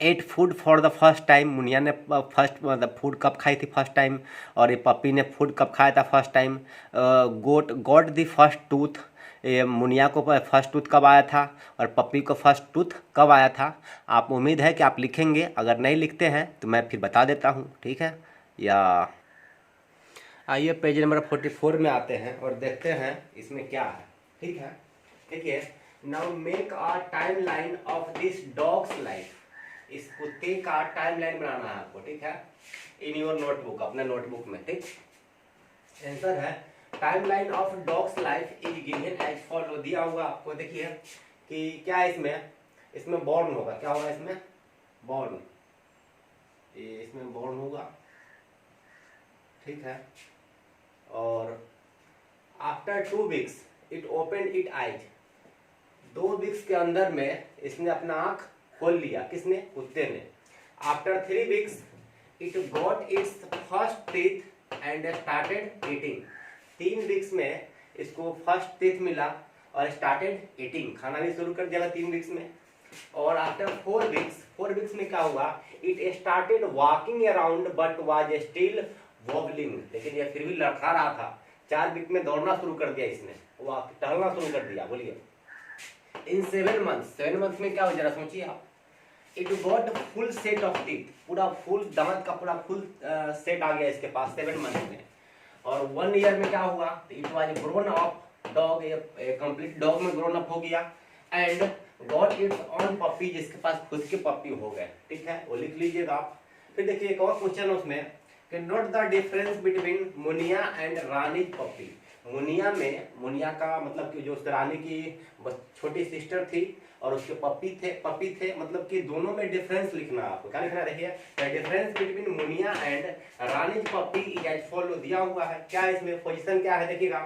Ate food for the first time, Muniya ने फर्स्ट मतलब फूड कब खाई थी फर्स्ट टाइम, और ये पप्पी ने फूड कब खाया था first time. Got the first tooth, ये मुनिया को फर्स्ट टूथ कब आया था, और पप्पी को फर्स्ट टूथ कब आया था। आप उम्मीद है कि आप लिखेंगे, अगर नहीं लिखते हैं तो मैं फिर बता देता हूँ। ठीक है, या आइए पेज नंबर 44 में आते हैं और देखते हैं इसमें क्या है। ठीक है, देखिए now make a time line of this dogs life. इस कुत्ते का टाइम लाइन बनाना है आपको। ठीक है, इन योर नोटबुक, अपने नोटबुक में। ठीक, आंसर है time line of dog's life is given as follow. दिया हुआ आपको, देखिए कि क्या है इसमें बॉर्न होगा, क्या होगा इसमें, बॉर्न, इसमें बॉर्न होगा। ठीक है, और after 2 weeks it open it eyes. 2 weeks के अंदर में इसने अपना आंख खोल लिया, किसने, कुत्ते ने। After 3 weeks it got its first teeth and started eating. 3 weeks में इसको फर्स्ट टीथ मिला और स्टार्टेड ईटिंग, खाना भी शुरू कर दिया 3 वीक्स में। और आफ्टर 4 वीक्स में क्या हुआ, it started walking around but was still wobbling. लेकिन ये फिर भी लड़खड़ा रहा था। 4 वीक में दौड़ना शुरू कर दिया इसने, टहलना शुरू कर दिया। बोलिए इन 7 मंथ्स में क्या हो, जरा सोचिए आप। It got full set of teeth, पूरा फुल दांत का पूरा फुल सेट आ गया इसके पास 7 मंथ में। और 1 ईयर में क्या हुआ, it was grown up dog, ये कंप्लीट डॉग में ग्रोन अप हो गया। And got its on puppy, जिसके पास खुद के पपी हो गए, ठीक है, वो लिख लीजिएगा आप। फिर देखिए एक और क्वेश्चन उसमें कि note the difference between Muniya and Rani puppy. Muniya का मतलब कि जो उस रानी की छोटी सिस्टर थी और उसके पपी थे मतलब कि दोनों में डिफरेंस लिखना है आपको। क्या लिखना है, देखिए the difference between Muniya and Rani puppy is as follow, दिया हुआ है। क्या है इसमें पोजीशन क्या है, देखिएगा,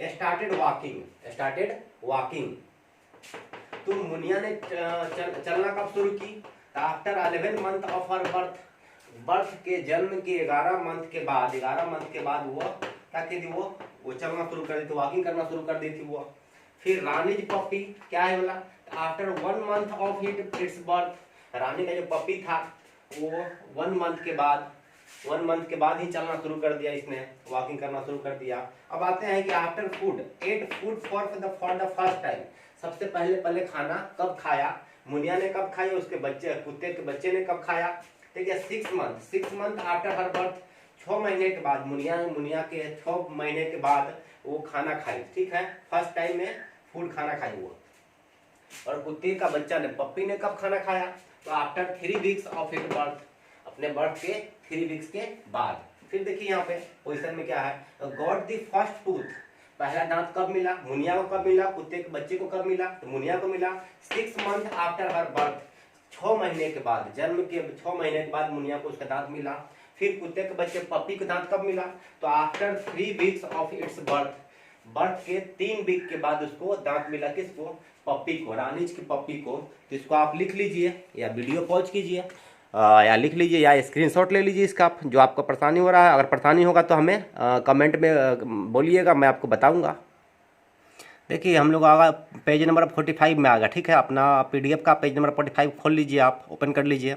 स्टार्टेड वॉकिंग। तो मुनिया ने चलना कब शुरू की, after 11 month of her birth के जन्म के 11 मंथ के बाद वो क्या की थी, वो चलना शुरू कर दी थी, वॉकिंग करना शुरू कर दी थी वो। फिर रानी पपी क्या है बोला, after 1 month of its birth, Rani का जो पपी था वो 1 मंथ के बाद ही चलना शुरू कर दिया, इसने वॉकिंग करना शुरू कर दिया। अब आते हैं कि after food at food for the first time, सबसे पहले खाना कब खाया, मुनिया ने कब खाई, उसके बच्चे कुत्ते के बच्चे ने कब खाया, ठीक है, 6 मंथ आफ्टर हर बर्थ, 6 महीने के बाद मुनिया के 6 महीने के बाद वो खाना खाई, ठीक है, फर्स्ट टाइम में फूड खाना खाई वो। और कुत्ते का बच्चा ने पप्पी ने कब खाना खाया, तो after 3 weeks of it birth, अपने बर्थ के 3 वीक्स के बाद। फिर देखिए यहाँ पे पोजीशन में क्या है, गॉट द फर्स्ट टूथ, पहला दांत कब मिला, मुनिया को कब मिला, कुत्ते के बच्चे को कब मिला, तो मुनिया को मिला 6 मंथ आफ्टर हर बर्थ, 6 महीने के बाद, जन्म के 6 महीने के बाद मुनिया को उसका दांत मिला। फिर कुत्ते के बच्चे पपी को दांत कब मिला, तो after 3 weeks of its birth के 3 वीक के बाद उसको दांत मिला, किसको, पपी को, रानीज की पपी को। तो इसको आप लिख लीजिए या वीडियो पॉज कीजिए या लिख लीजिए या स्क्रीनशॉट ले लीजिए इसका, जो आपको परेशानी हो रहा है। अगर परेशानी होगा तो हमें कमेंट में बोलिएगा, मैं आपको बताऊंगा। देखिए हम लोग आगा पेज नंबर 45 में आ गया, ठीक है, अपना PDF का पेज नंबर 45 खोल लीजिए, आप ओपन कर लीजिए।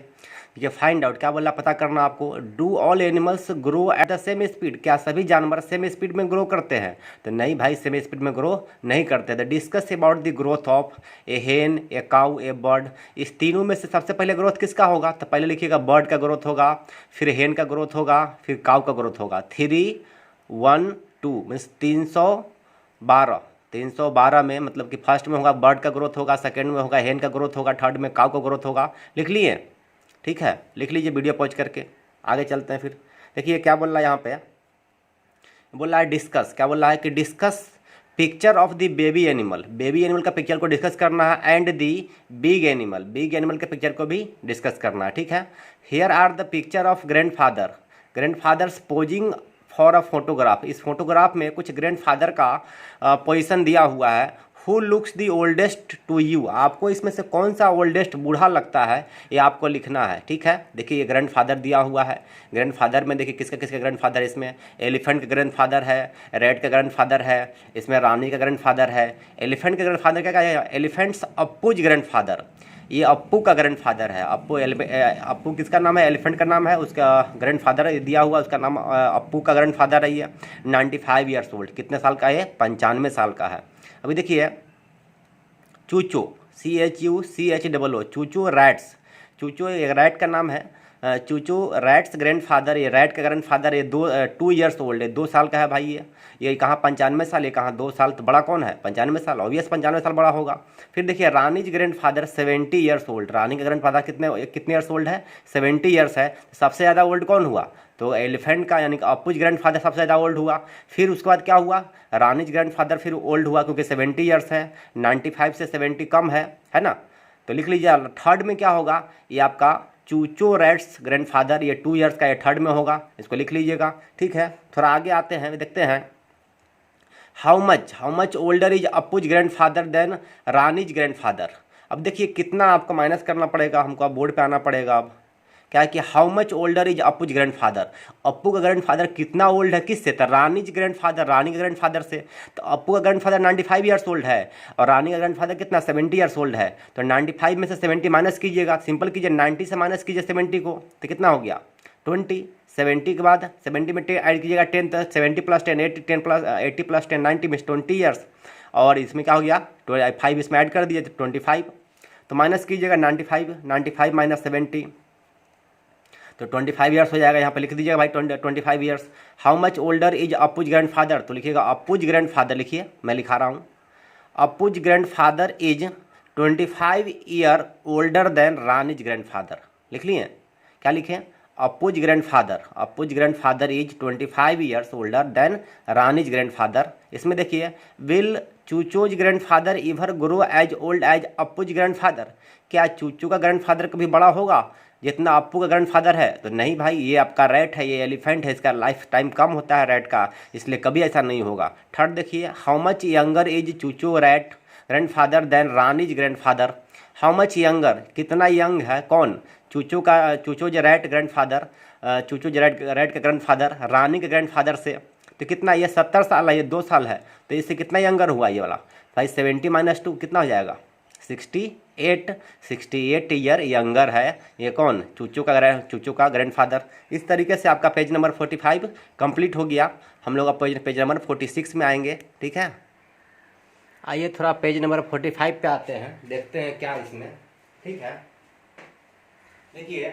ये फाइंड आउट क्या बोला, पता करना आपको, do all animals grow at the same speed, क्या सभी जानवर सेम स्पीड में ग्रो करते हैं, तो नहीं भाई, सेम स्पीड में ग्रो नहीं करते। The discuss about the growth of a hen, a cow, A bird, इस तीनों में से सबसे पहले ग्रोथ किसका होगा, तो पहले लिखिएगा बर्ड का ग्रोथ होगा, फिर हेन का ग्रोथ होगा, फिर काउ का ग्रोथ होगा। 3, 1, 2 मीन्स 312 में मतलब कि फर्स्ट में होगा बर्ड का ग्रोथ होगा, सेकंड में होगा हेन का ग्रोथ होगा, थर्ड में काउ का ग्रोथ होगा। लिख लिए, ठीक है, लिख लीजिए वीडियो पॉज करके। आगे चलते हैं फिर। देखिए क्या बोल रहा है यहाँ पे, बोल रहा है डिस्कस, क्या बोल रहा है कि discuss picture of the baby animal का पिक्चर को डिस्कस करना है, एंड दी बिग एनिमल के पिक्चर को भी डिस्कस करना है, ठीक है। Here are the picture of grandfathers posing for a photograph, इस फोटोग्राफ में कुछ ग्रैंडफादर का पोजीशन दिया हुआ है। Who looks the oldest to you, आपको इसमें से कौन सा ओल्डेस्ट बूढ़ा लगता है ये आपको लिखना है, ठीक है। देखिए ये ग्रैंडफादर दिया हुआ है, ग्रैंडफादर में देखिए किसका ग्रैंडफादर, इसमें एलिफेंट का ग्रैंडफादर है, रेड का ग्रैंडफादर है, इसमें रानी का ग्रैंडफादर है। एलिफेंट का ग्रैंडफादर क्या है, एलिफेंट्स अप्पूज ग्रैंडफादर, ये अप्पू का ग्रैंडफादर है। अप्पू किसका नाम है, एलिफेंट का नाम है, उसका ग्रैंडफादर दिया हुआ, उसका नाम अप्पू का ग्रैंडफादर है ये। 95 ईयर्स ओल्ड, कितने साल का है, 95 साल का है। अभी देखिए चूचो, CHUCHO, चूचो रैट्स, चूचो एक रैट का नाम है, चूचो रैट्स ग्रैंडफादर, ये रैट का ग्रैंडफादर, ये 2 ईयर्स ओल्ड है, 2 साल का है भाई ये कहाँ 95 साल, ये कहाँ 2 साल, तो बड़ा कौन है 95 साल, ऑब्वियस 95 साल बड़ा होगा। फिर देखिए रानीज ग्रैंडफादर 70 ईयर्स ओल्ड, रानी का ग्रैंडफादर कितने ईयर्स ओल्ड है, 70 ईयर्स है। सबसे ज़्यादा ओल्ड कौन हुआ, तो एलिफेंट का यानी कि अप्पूज ग्रैंडफादर सबसे ज़्यादा ओल्ड हुआ। फिर उसके बाद क्या हुआ, रानीज ग्रैंडफादर फिर ओल्ड हुआ क्योंकि 70 ईयर्स है, 95 से 70 कम है ना। तो लिख लीजिए थर्ड में क्या होगा, ये आपका चूचो रैट्स ग्रैंडफादर, ये 2 ईयर्स का, ये थर्ड में होगा, इसको लिख लीजिएगा, ठीक है। थोड़ा आगे आते हैं, देखते हैं how much older is Appu's grandfather than Rani's grandfather. अब देखिए कितना आपको माइनस करना पड़ेगा, हमको अब बोर्ड पे आना पड़ेगा। अब क्या है कि how much older is Appu's grandfather, Appu का ग्रैंडफादर कितना ओल्ड है, किससे, तो रानीज ग्रैंडफादर, रानी का ग्रैंडफादर से। तो अप्पू का ग्रैंडफादर 95 ईयर्स ओल्ड है और रानी का ग्रैंडफादर कितना 70 ईयर्स ओल्ड है। तो 95 में से 70 माइनस कीजिएगा, सिंपल कीजिए, 90 से माइनस कीजिए 70 को, तो कितना हो गया 20। 70 के बाद 70 में ऐड कीजिएगा 10, तो 70 + 10 80 + 10 90 में 20 ईयर्स, और इसमें क्या हो गया 5 इसमें ऐड कर दिए तो 25। तो माइनस कीजिएगा 95 माइनस 70, तो 25 ईयर्स हो जाएगा। यहाँ पे लिख दीजिएगा भाई 25 years. How much older is Appu's grandfather, तो लिखिएगा अप्पूज ग्रैंडफादर, लिखिए मैं लिखा रहा हूँ, Appu's grandfather is 25 year older than Rani's grandfather. लिख लिए, क्या लिखें, Appu's grandfather is 25 years older than Rani's grandfather. इसमें देखिए will Chuchu's grandfather ever grow as old as Appu's grandfather, क्या चूचू का ग्रैंडफादर कभी बड़ा होगा जितना अप्पू का ग्रैंडफादर है? तो नहीं भाई, ये आपका रैट है, ये एलिफेंट है, इसका लाइफ टाइम कम होता है रैट का, इसलिए कभी ऐसा नहीं होगा। थर्ड देखिए, how much younger is Chuchu rat grandfather than Rani's grandfather. How much younger, कितना यंग है कौन, चूचो जो रैट ग्रैंडफादर, चूचो जो रैट का ग्रैंडफादर रानी के ग्रैंडफादर से, तो कितना, ये 70 साल है, ये 2 साल है, तो इससे कितना यंगर हुआ ये वाला भाई? 70 माइनस 2 कितना हो जाएगा? 68 ईयर यंगर है ये कौन, चूचू का ग्रैंडफादर। इस तरीके से आपका पेज नंबर 45 कंप्लीट हो गया। हम लोग अब पेज नंबर 46 में आएंगे, ठीक है। आइए थोड़ा पेज नंबर 45 पे आते हैं, देखते हैं क्या इसमें, ठीक है। देखिए,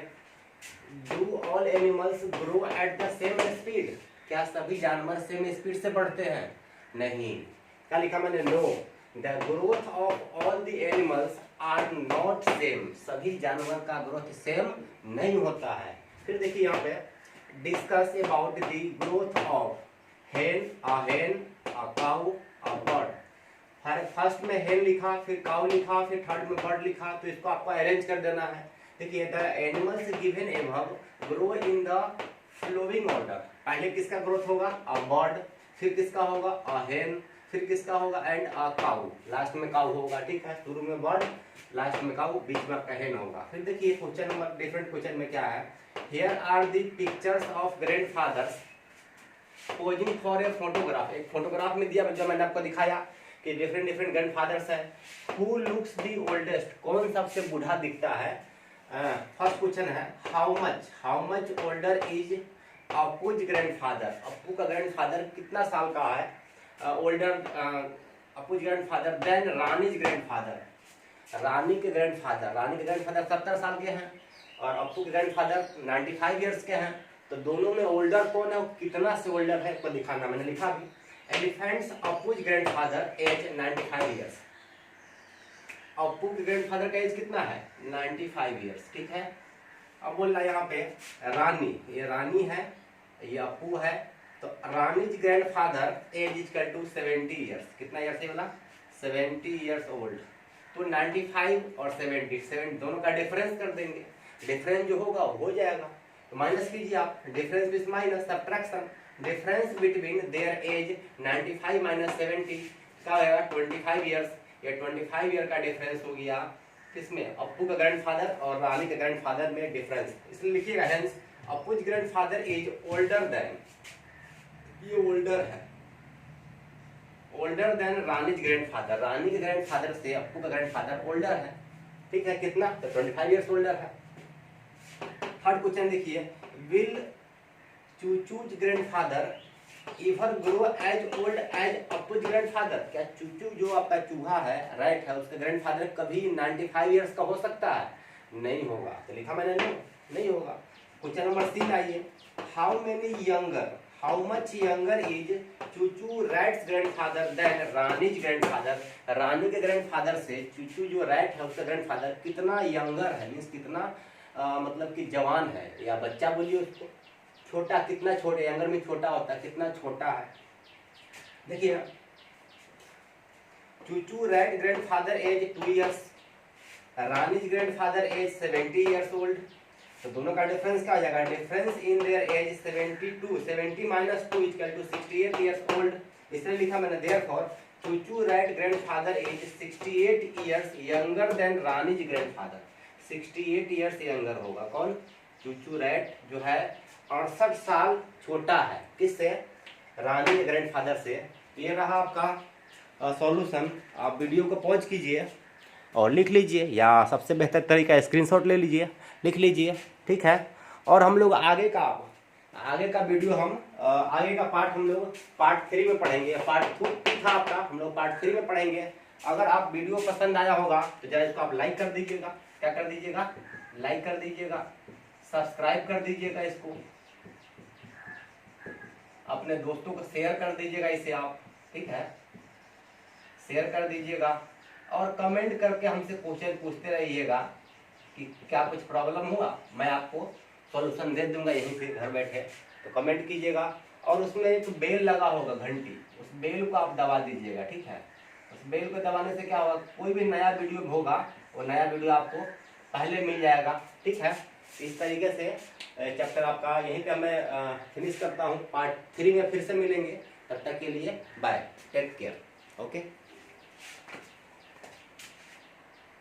do all animals grow at the same speed, क्या सभी जानवर सेम स्पीड से बढ़ते हैं? नहीं। क्या लिखा मैंने? No, the growth of all the animals are not same, सभी जानवर का ग्रोथ सेम नहीं होता है। फिर देखिए यहाँ पे discuss about the growth of hen, a cow, a bird. First में हेन लिखा, फिर काउ लिखा, फिर थर्ड में बर्ड लिखा, तो इसको आपको अरेंज कर देना है। देखिए, the animals given above grow in the flowing order. पहले किसका ग्रोथ होगा? अ बर्ड, फिर किसका होगा? अ हेन, फिर किसका होगा? एंड अ काउ, लास्ट में काउ होगा, ठीक है। शुरू में बर्ड, लास्ट में काउ, बीच में आपका हेन होगा। फिर देखिए क्वेश्चन नंबर, डिफरेंट क्वेश्चन में क्या है, here are the pictures of grandfathers posing for a photograph. एक फोटोग्राफ में दिया जो मैंने आपको दिखाया कि डिफरेंट ग्रैंडफादर्स है। हु लुक्स द ओल्डेस्ट, कौन सबसे बूढ़ा दिखता है? फर्स्ट क्वेश्चन है how much older is Appu's grandfather, Appu का ग्रैंडफादर कितना साल का है? Older Appu's grandfather than Rani's grandfather, Rani के ग्रैंडफादर 70 साल के हैं और अप्पू के ग्रैंडफादर 95 ईयर्स के हैं। तो दोनों में ओल्डर कौन है, कितना से ओल्डर है को दिखाना, मैंने लिखा भी। Elephants Appu's grandfather age 95 years, Appu के ग्रैंडफादर का एज कितना है? 95 ईयर्स, ठीक है। अब बोल रहा है यहाँ पे रानी, ये रानी है, ये अप्पू है, तो Rani's grandfather age equal to 70 years, कितना ईयर्स है बोला? 70 ईयर्स ओल्ड। तो 95 और 70 दोनों का डिफरेंस कर देंगे, डिफरेंस जो होगा हो जाएगा, तो माइनस कीजिए आप, difference with minus, subtraction, difference between their age 95 minus 70 क्या होगा? 25 ईयर्स। ये 25 ईयर का डिफरेंस हो गया किसमें? अप्पू का ग्रैंडफादर और रानी के ग्रैंडफादर में डिफरेंस, इसलिए लिखिएगा hence Appu's grandfather is older than, ये ओल्डर है, older than Rani's grandfather, Rani के ग्रैंडफादर से अप्पू का ग्रैंडफादर ओल्डर है, ठीक है। कितना? तो 25 ईयर्स ओल्डर है। थर्ड क्वेश्चन देखिए, will Chuchu's grandfather ever grow as old as Appu's grandfather, क्या चूचू जो आपका चूहा है, रैट है, उसका ग्रैंडफादर कभी 95 ईयर्स का हो सकता है? नहीं होगा, तो लिखा मैंने नहीं होगा। क्वेश्चन नंबर 3 आइए, how much younger is Chuchu rats grandfather than Rani's grandfather, Rani के ग्रैंडफादर से चूचू जो रैट है उसका ग्रैंडफादर कितना यंगर है, मीन्स कितना मतलब कि जवान है, या बच्चा बोलिए उसको, छोटा, कितना छोटे, यंगर में छोटा होता है, कितना छोटा है। देखिए, Chuchu rat grandfather age 2 years, Rani's grandfather age 70 years old, तो दोनों का डिफरेंस क्या हो जाएगा? Difference in their age 70 minus 2 equal to 68 years old, इसलिए लिखा मैंने therefore Chuchu rat grandfather age 68 years younger than Rani's grandfather, 68 years younger होगा कौन? चूचू रैट जो है 68 साल छोटा है, किससे? रानी के ग्रैंडफादर से। ये रहा आपका सॉल्यूशन। आप वीडियो को पॉज कीजिए और लिख लीजिए, या सबसे बेहतर तरीका स्क्रीनशॉट ले लीजिए, लिख लीजिए, ठीक है। और हम लोग आगे का वीडियो हम आगे का पार्ट हम लोग पार्ट 3 में पढ़ेंगे। पार्ट 2 था आपका, हम लोग पार्ट 3 में पढ़ेंगे। अगर आप वीडियो पसंद आया होगा तो जरा इसको आप लाइक कर दीजिएगा। क्या कर दीजिएगा? लाइक कर दीजिएगा, सब्सक्राइब कर दीजिएगा, इसको अपने दोस्तों को शेयर कर दीजिएगा इसे आप, ठीक है, शेयर कर दीजिएगा। और कमेंट करके हमसे क्वेश्चन पूछते रहिएगा कि क्या कुछ प्रॉब्लम हुआ, मैं आपको सॉल्यूशन दे दूंगा यहीं पे घर बैठे। तो कमेंट कीजिएगा। और उसमें एक बेल लगा होगा घंटी, उस बेल को आप दबा दीजिएगा, ठीक है। उस बेल को दबाने से क्या होगा, कोई भी नया वीडियो होगा वो नया वीडियो आपको पहले मिल जाएगा, ठीक है। इस तरीके से चैप्टर आपका यहीं पे मैं फिनिश करता हूँ। पार्ट 3 में फिर से मिलेंगे, तब तक के लिए बाय, टेक केयर, ओके।